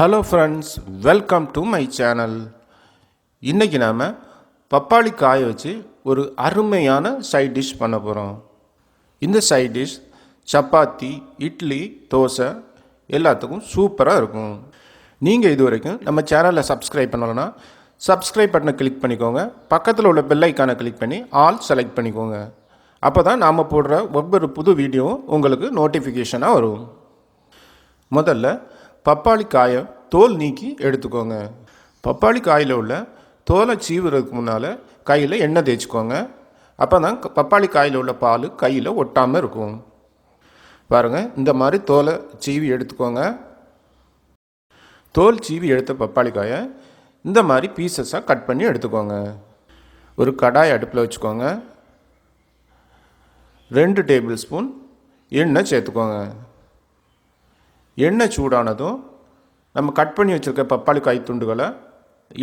Hello friends, welcome to my channel. இன்றைக்கி நாம் பப்பாளி காய வச்சு ஒரு அருமையான சைட் டிஷ் பண்ண போகிறோம். இந்த சைட் டிஷ் சப்பாத்தி, இட்லி, தோசை எல்லாத்துக்கும் சூப்பராக இருக்கும். நீங்கள் இது வரைக்கும் நம்ம சேனலில் சப்ஸ்கிரைப் பண்ணலைன்னா சப்ஸ்கிரைப் பட்டனை கிளிக் பண்ணிக்கோங்க. பக்கத்தில் உள்ள பெல் ஐக்கானை கிளிக் பண்ணி ஆல் செலக்ட் பண்ணிக்கோங்க. அப்போ தான் நாம் போடுற ஒவ்வொரு புது வீடியோவும் உங்களுக்கு நோட்டிஃபிகேஷனாக வரும். முதல்ல பப்பாளி காயை தோல் நீக்கி எடுத்துக்கோங்க. பப்பாளி காயில் உள்ள தோலை சீவுறதுக்கு முன்னால் கையில் எண்ணெய் தேய்ச்சிக்கோங்க. அப்போ தான் பப்பாளி காயில் உள்ள பால் கையில் ஒட்டாமல் இருக்கும். பாருங்கள், இந்த மாதிரி தோலை சீவி எடுத்துக்கோங்க. தோல் சீவி எடுத்த பப்பாளி காயை இந்த மாதிரி பீசஸாக கட் பண்ணி எடுத்துக்கோங்க. ஒரு கடாய் அடுப்பில் வச்சுக்கோங்க. 2 டேபிள் ஸ்பூன் எண்ணெய் சேர்த்துக்கோங்க. எண்ணெய் சூடானதும் நம்ம கட் பண்ணி வச்சுருக்க பப்பாளி காய் துண்டுகளை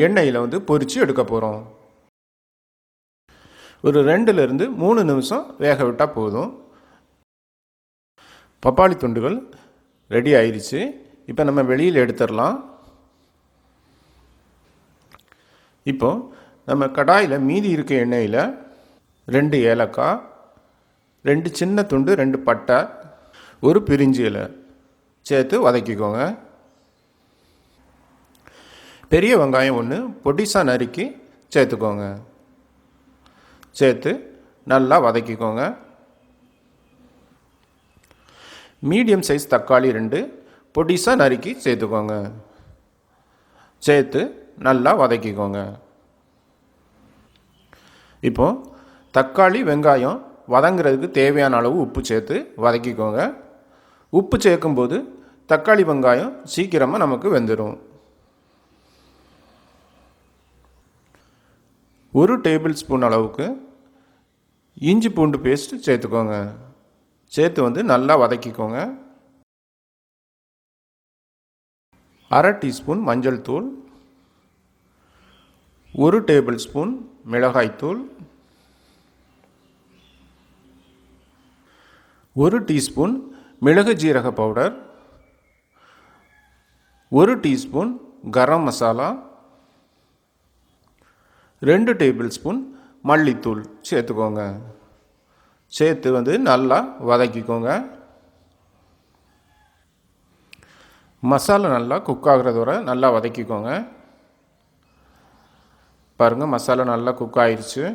எண்ணெயில் பொரித்து எடுக்க போகிறோம். ஒரு 2-3 நிமிஷம் வேக விட்டால் போதும். பப்பாளி துண்டுகள் ரெடி ஆயிடுச்சு. இப்போ நம்ம வெளியில் எடுத்துடலாம். இப்போ நம்ம கடாயில் மீதி இருக்க எண்ணெயில் 2 ஏலக்காய், 2 சின்ன துண்டு, 2 பட்டை, ஒரு பிரிஞ்சி இலை சேர்த்து வதக்கிக்கோங்க. பெரிய வெங்காயம் 1 பொடிசாக நறுக்கி சேர்த்துக்கோங்க. சேர்த்து நல்லா வதக்கிக்கோங்க. மீடியம் சைஸ் தக்காளி 2 பொடிசாக நறுக்கி சேர்த்துக்கோங்க. சேர்த்து நல்லா வதக்கிக்கோங்க. இப்போது தக்காளி, வெங்காயம் வதங்கிறதுக்கு தேவையான அளவு உப்பு சேர்த்து வதக்கிக்கோங்க. உப்பு சேர்க்கும்போது தக்காளி, வெங்காயம் சீக்கிரமாக நமக்கு வெந்துடும். 1 டேபிள் ஸ்பூன் அளவுக்கு இஞ்சி பூண்டு பேஸ்ட் சேர்த்துக்கோங்க. சேர்த்து நல்லா வதக்கிக்கோங்க. 1/2 டீஸ்பூன் மஞ்சள் தூள், 1 டேபிள் ஸ்பூன் மிளகாய்த்தூள், 1 டீஸ்பூன் மிளகு ஜீரக powder, 1 teaspoon garam masala, 2 table spoon மல்லித்தூள் சேர்த்துக்கோங்க. சேர்த்து நல்லா வதக்கிக்கோங்க. மசாலா நல்லா குக் ஆகிறது வரை நல்லா வதக்கிக்கோங்க. பாருங்கள், மசாலா நல்லா குக் ஆயிடுச்சு.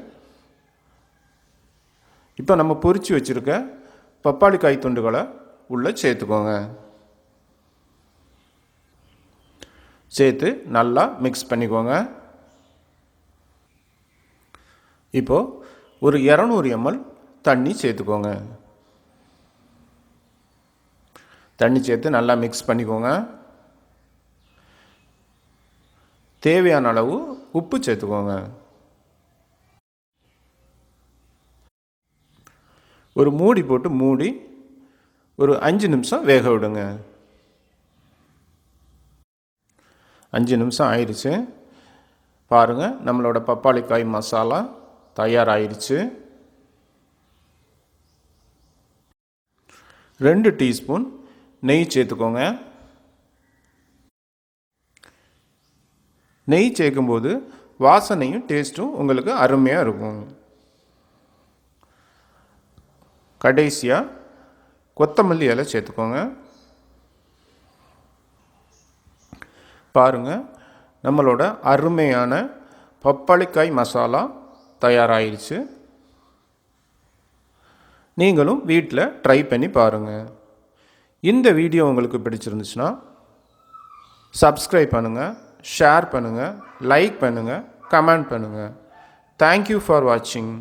இப்போ நம்ம பொரித்து வச்சுருக்க பப்பாளி காய் துண்டுகளை உள்ளே சேர்த்துக்கோங்க. சேர்த்து நல்லா மிக்ஸ் பண்ணிக்கோங்க. இப்போது ஒரு 200 ml தண்ணி சேர்த்துக்கோங்க. தண்ணி சேர்த்து நல்லா மிக்ஸ் பண்ணிக்கோங்க. தேவையான அளவு உப்பு சேர்த்துக்கோங்க. ஒரு மூடி போட்டு மூடி ஒரு 5 நிமிஷம் வேக விடுங்க. 5 நிமிஷம் ஆயிடுச்சு. பாருங்கள், நம்மளோட பப்பாளி காய் மசாலா தயாராகிடுச்சு. 2 டீஸ்பூன் நெய் சேர்த்துக்கோங்க. நெய் சேர்க்கும்போது வாசனையும் டேஸ்ட்டும் உங்களுக்கு அருமையாக இருக்கும். கடைசியாக கொத்தமல்லி இலை சேர்த்துக்கோங்க. பாருங்கள், நம்மளோட அருமையான பப்பாளிக்காய் மசாலா தயாராகிடுச்சு. நீங்களும் வீட்டில் ட்ரை பண்ணி பாருங்கள். இந்த வீடியோ உங்களுக்கு பிடிச்சிருந்துச்சுன்னா சப்ஸ்கிரைப் பண்ணுங்கள், ஷேர் பண்ணுங்கள், லைக் பண்ணுங்கள், கமெண்ட் பண்ணுங்கள். தேங்க்யூ ஃபார் வாட்சிங்.